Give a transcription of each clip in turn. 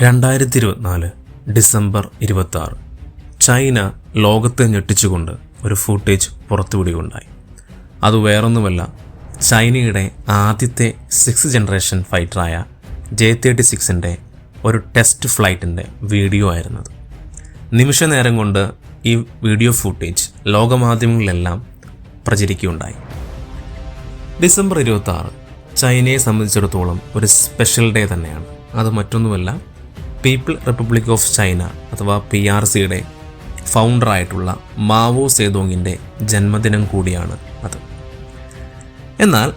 2024 December 26 China ലോകത്തെ ഞെട്ടിച്ചുകൊണ്ട് ഒരു ഫൂട്ടേജ് പുറത്തുവിടുകയുണ്ടായി. അത് വേറൊന്നുമല്ല, ചൈനയുടെ ആദ്യത്തെ 6th ജനറേഷൻ ഫൈറ്ററായ J-36 ഒരു ടെസ്റ്റ് ഫ്ലൈറ്റിൻ്റെ വീഡിയോ ആയിരുന്നത്. നിമിഷ നേരം കൊണ്ട് ഈ വീഡിയോ ഫൂട്ടേജ് ലോകമാധ്യമങ്ങളിലെല്ലാം പ്രചരിക്കുകയുണ്ടായി. ഡിസംബർ 26 ചൈനയെ സംബന്ധിച്ചിടത്തോളം ഒരു സ്പെഷ്യൽ ഡേ തന്നെയാണ്. അത് മറ്റൊന്നുമല്ല, പീപ്പിൾ റിപ്പബ്ലിക് ഓഫ് ചൈന അഥവാ PRCയുടെ ഫൗണ്ടറായിട്ടുള്ള മാവോ സേതോങ്ങിൻ്റെ ജന്മദിനം കൂടിയാണ് അത്. എന്നാൽ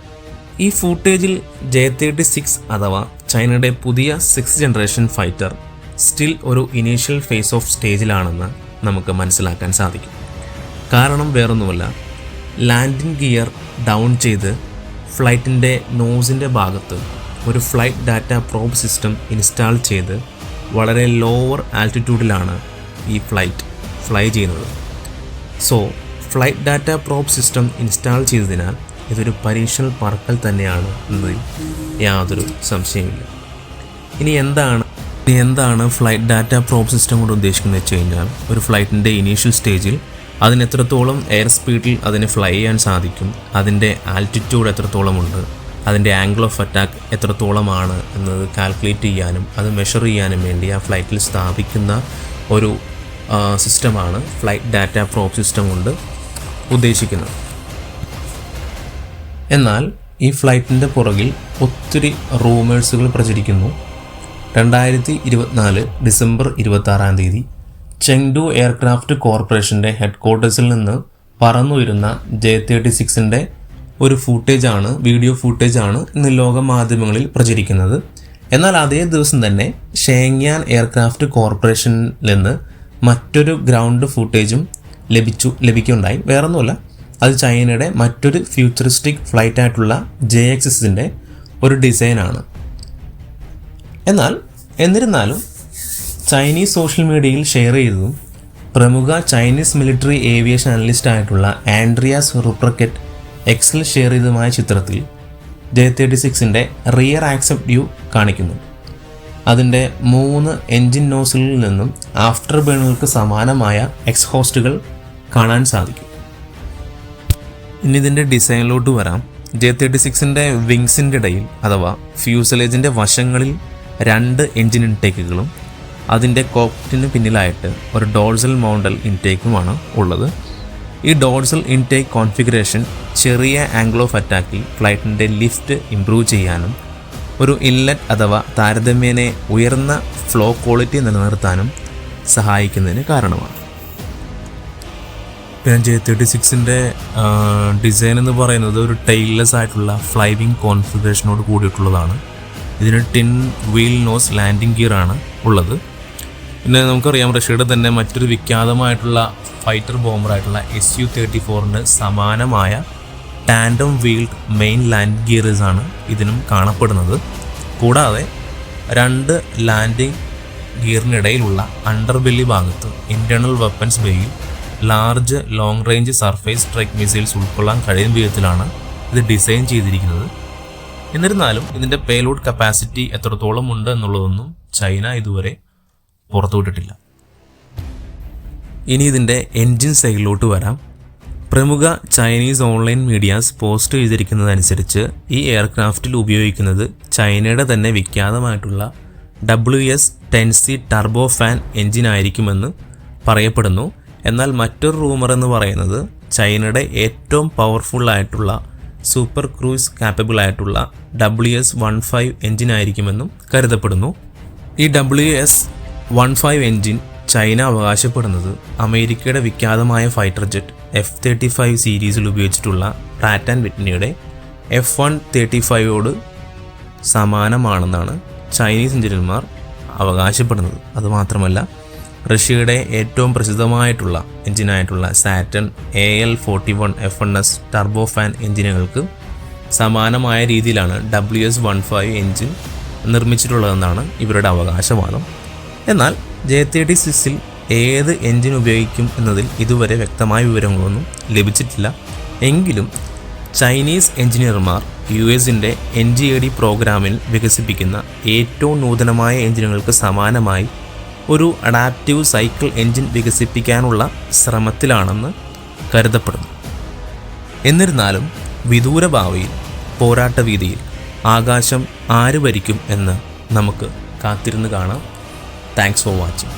ഈ ഫൂട്ടേജിൽ J-36 അഥവാ ചൈനയുടെ പുതിയ 6th ജനറേഷൻ ഫൈറ്റർ സ്റ്റിൽ ഒരു ഇനീഷ്യൽ ഫേസ് ഓഫ് സ്റ്റേജിലാണെന്ന് നമുക്ക് മനസ്സിലാക്കാൻ സാധിക്കും. കാരണം വേറൊന്നുമല്ല, ലാൻഡിംഗ് ഗിയർ ഡൗൺ ചെയ്ത് ഫ്ലൈറ്റിൻ്റെ നോസിൻ്റെ ഭാഗത്ത് ഒരു flight data probe system install ചെയ്ത് വളരെ ലോവർ ആൾട്ടിറ്റ്യൂഡിലാണ് ഈ ഫ്ലൈറ്റ് ഫ്ലൈ ചെയ്യുന്നത്. So flight data probe system install ചെയ്തതിനാൽ ഇതൊരു പരീക്ഷണ പറക്കൽ തന്നെയാണ് എന്നതിൽ യാതൊരു സംശയമില്ല. ഇനി എന്താണ് ഫ്ലൈറ്റ് ഡാറ്റ പ്രോബ് സിസ്റ്റം കൊണ്ട് ഉദ്ദേശിക്കുന്നത് വെച്ച് കഴിഞ്ഞാൽ, ഒരു ഫ്ലൈറ്റിൻ്റെ ഇനീഷ്യൽ സ്റ്റേജിൽ അതിന് എത്രത്തോളം എയർ സ്പീഡിൽ അതിന് ഫ്ലൈ ചെയ്യാൻ സാധിക്കും, അതിൻ്റെ ആൾട്ടിറ്റ്യൂഡ് എത്രത്തോളമുണ്ട്, അതിൻ്റെ ആംഗിൾ ഓഫ് അറ്റാക്ക് എത്രത്തോളമാണ് എന്നത് കാൽക്കുലേറ്റ് ചെയ്യാനും അത് മെഷർ ചെയ്യാനും വേണ്ടി ആ ഫ്ലൈറ്റിൽ സ്ഥാപിക്കുന്ന ഒരു സിസ്റ്റമാണ് ഫ്ലൈറ്റ് ഡാറ്റ പ്രോബ് സിസ്റ്റം കൊണ്ട് ഉദ്ദേശിക്കുന്നത്. എന്നാൽ ഈ ഫ്ലൈറ്റിൻ്റെ പുറകിൽ ഒത്തിരി റൂമേഴ്സുകൾ പ്രചരിക്കുന്നു. 2024 ഡിസംബർ 26 ചെങ്ഡു എയർക്രാഫ്റ്റ് കോർപ്പറേഷൻ്റെ ഹെഡ്ക്വാർട്ടേഴ്സിൽ നിന്ന് പറന്നുയരുന്ന J-36 ഒരു ഫൂട്ടേജാണ്, വീഡിയോ ഫൂട്ടേജാണ് ഇന്ന് ലോക മാധ്യമങ്ങളിൽ പ്രചരിക്കുന്നത്. എന്നാൽ അതേ ദിവസം തന്നെ ഷേങ്യാൻ എയർക്രാഫ്റ്റ് കോർപ്പറേഷനിൽ നിന്ന് മറ്റൊരു ഗ്രൗണ്ട് ഫൂട്ടേജും ലഭിക്കുകയുണ്ടായി. വേറൊന്നുമല്ല, അത് ചൈനയുടെ മറ്റൊരു ഫ്യൂച്ചറിസ്റ്റിക് ഫ്ലൈറ്റ് ആയിട്ടുള്ള JX-6 ഒരു ഡിസൈനാണ്. എന്നിരുന്നാലും ചൈനീസ് സോഷ്യൽ മീഡിയയിൽ ഷെയർ ചെയ്തതും പ്രമുഖ ചൈനീസ് മിലിറ്ററി ഏവിയേഷൻ അനലിസ്റ്റ് ആയിട്ടുള്ള ആൻഡ്രിയാസ് റുപ്രക്കെറ്റ് എക്സിൽ ഷെയർ ചെയ്തതുമായ ചിത്രത്തിൽ J-36 റിയർ ആക്സെപ്റ്റ് വ്യൂ കാണിക്കുന്നു. അതിൻ്റെ 3 എൻജിൻ നോസിലിൽ നിന്നും ആഫ്റ്റർ ബേണുകൾക്ക് സമാനമായ എക്സ്ഹോസ്റ്റുകൾ കാണാൻ സാധിക്കും. ഇനി ഇതിൻ്റെ ഡിസൈനിലോട്ട് വരാം. J-36 വിങ്സിൻ്റെ ഇടയിൽ അഥവാ ഫ്യൂസലേജിൻ്റെ വശങ്ങളിൽ 2 എൻജിൻ ഇൻടേക്കുകളും അതിൻ്റെ കോക്പിറ്റിന് പിന്നിലായിട്ട് ഒരു ഡോർസൽ മൗണ്ടൽ ഇൻടേക്കുമാണ് ഉള്ളത്. ഈ ഡോർസൽ ഇൻടേക്ക് കോൺഫിഗറേഷൻ ചെറിയ ആംഗിൾ ഓഫ് അറ്റാക്കിൽ ഫ്ലൈറ്റിൻ്റെ ലിഫ്റ്റ് ഇംപ്രൂവ് ചെയ്യാനും ഒരു ഇൻലെറ്റ് അഥവാ താരതമ്യേന ഉയർന്ന ഫ്ലോ ക്വാളിറ്റി നിലനിർത്താനും സഹായിക്കുന്നതിന് കാരണമാണ്. പിന്നെ J-36 ഡിസൈൻ എന്ന് പറയുന്നത് ഒരു ടൈൽലെസ് ആയിട്ടുള്ള ഫ്ലൈവിംഗ് കോൺഫിഗറേഷനോട് കൂടിയിട്ടുള്ളതാണ്. ഇതിന് twin wheel nose landing gear ആണ് ഉള്ളത്. പിന്നെ നമുക്കറിയാം, റഷ്യയുടെ തന്നെ മറ്റൊരു വിഖ്യാതമായിട്ടുള്ള ഫൈറ്റർ ബോംബറായിട്ടുള്ള Su-34 സമാനമായ tandem wheeled main land gears ആണ് ഇതിനും കാണപ്പെടുന്നത്. കൂടാതെ 2 ലാൻഡിംഗ് ഗിയറിനിടയിലുള്ള അണ്ടർബെല്ലി ഭാഗത്ത് ഇന്റേണൽ വെപ്പൺസ് ബേയിൽ large long range surface strike missiles ഉൾക്കൊള്ളാൻ കഴിയുന്ന വിധത്തിലാണ് ഇത് ഡിസൈൻ ചെയ്തിരിക്കുന്നത്. എന്നിരുന്നാലും ഇതിൻ്റെ പേലോഡ് കപ്പാസിറ്റി എത്രത്തോളം ഉണ്ട് എന്നുള്ളതൊന്നും ചൈന ഇതുവരെ പുറത്തുവിട്ടിട്ടില്ല. ഇനി ഇതിൻ്റെ എൻജിൻ സൈഡിലോട്ട് വരാം. പ്രമുഖ ചൈനീസ് ഓൺലൈൻ മീഡിയാസ് പോസ്റ്റ് ചെയ്തിരിക്കുന്നതനുസരിച്ച് ഈ എയർക്രാഫ്റ്റിൽ ഉപയോഗിക്കുന്നത് ചൈനയുടെ തന്നെ വിഖ്യാതമായിട്ടുള്ള WS-10C ടർബോ ഫാൻ എൻജിൻ ആയിരിക്കുമെന്ന് പറയപ്പെടുന്നു. എന്നാൽ മറ്റൊരു റൂമർ എന്ന് പറയുന്നത് ചൈനയുടെ ഏറ്റവും പവർഫുൾ ആയിട്ടുള്ള സൂപ്പർ ക്രൂയിസ് കാപ്പബിൾ ആയിട്ടുള്ള WS-15 എൻജിൻ ആയിരിക്കുമെന്നും കരുതപ്പെടുന്നു. ഈ WS-15 എൻജിൻ ചൈന അവകാശപ്പെടുന്നത് അമേരിക്കയുടെ വിഖ്യാതമായ ഫൈറ്റർ ജെറ്റ് F-35 സീരീസിൽ ഉപയോഗിച്ചിട്ടുള്ള പ്രാറ്റ് ആൻഡ് വിറ്റ്നിയുടെ F-135 സമാനമാണെന്നാണ് ചൈനീസ് എഞ്ചിനീയർമാർ അവകാശപ്പെടുന്നത്. അതുമാത്രമല്ല, റഷ്യയുടെ ഏറ്റവും പ്രസിദ്ധമായിട്ടുള്ള എഞ്ചിനായിട്ടുള്ള Saturn AL-41 F1S turbo fan എഞ്ചിനുകൾക്ക് സമാനമായ രീതിയിലാണ് WS-15 എഞ്ചിൻ നിർമ്മിച്ചിട്ടുള്ളതെന്നാണ് ഇവരുടെ അവകാശവാദം. എന്നാൽ J-36 ഏത് എഞ്ചിൻ ഉപയോഗിക്കും എന്നതിൽ ഇതുവരെ വ്യക്തമായ വിവരങ്ങളൊന്നും ലഭിച്ചിട്ടില്ല. എങ്കിലും ചൈനീസ് എഞ്ചിനീയർമാർ US-ന്റെ NGAD പ്രോഗ്രാമിൽ വികസിപ്പിക്കുന്ന ഏറ്റവും നൂതനമായ എഞ്ചിനുകൾക്ക് സമാനമായി ഒരു അഡാപ്റ്റീവ് സൈക്കിൾ എഞ്ചിൻ വികസിപ്പിക്കാനുള്ള ശ്രമത്തിലാണെന്ന് കരുതപ്പെടുന്നു. എന്നിരുന്നാലും വിദൂര ഭാവിയിൽ പോരാട്ടവീതിയിൽ ആകാശം ആര് ഭരിക്കും എന്ന് നമുക്ക് കാത്തിരുന്ന് കാണാം. Thanks for watching.